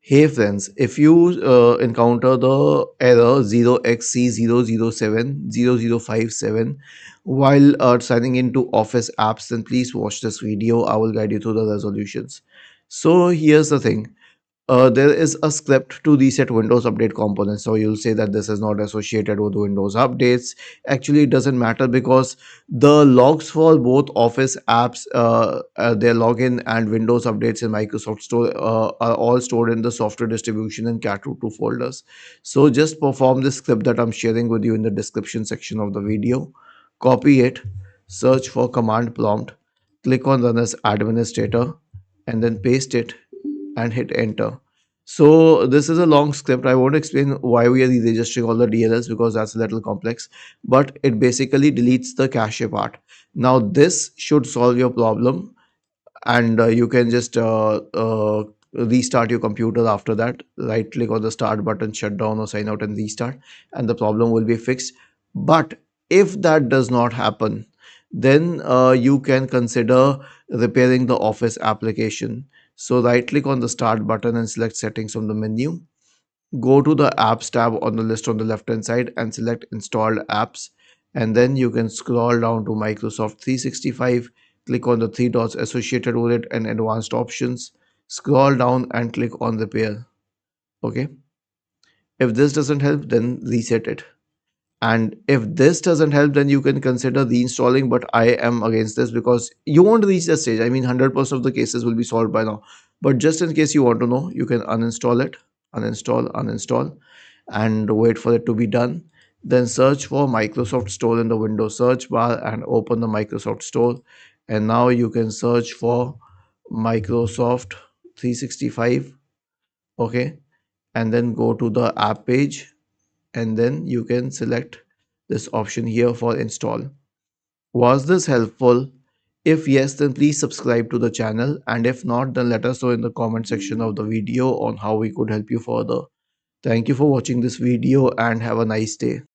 Hey friends, if you encounter the error 0xc0070057 while signing into Office apps, then please watch this video. I will guide you through the resolutions. So here's the thing. There is a script to reset Windows Update components. So you'll say that this is not associated with Windows updates. Actually, it doesn't matter because the logs for both Office apps, their login and Windows updates in Microsoft Store are all stored in the software distribution and cat2 folders. So just perform this script that I'm sharing with you in the description section of the video. Copy it, search for command prompt, click on run as administrator, and then paste it and hit enter. So this is a long script. I won't explain why we are registering all the DLLs because that's a little complex, but it basically deletes the cache part. Now this should solve your problem, and you can just restart your computer after that. Right click on the start button, shut down or sign out and restart, and the problem will be fixed. But if that does not happen, then you can consider repairing the Office application. So right click on the start button and select settings from the menu. Go to the apps tab on the list on the left hand side and select installed apps, and then you can scroll down to Microsoft 365. Click on the three dots associated with it and advanced options. Scroll down and click on repair. Okay, if this doesn't help, then reset it. And if this doesn't help, then you can consider reinstalling, but I am against this because you won't reach that stage. I mean, 100% of the cases will be solved by now, but just in case you want to know, you can uninstall it, uninstall, and wait for it to be done. Then search for Microsoft Store in the Windows search bar and open the Microsoft Store. And now you can search for Microsoft 365. Okay, and then go to the app page, and then you can select this option here for install. Was this helpful? If yes, then please subscribe to the channel, and if not, then let us know in the comment section of the video on how we could help you further. Thank you for watching this video and have a nice day.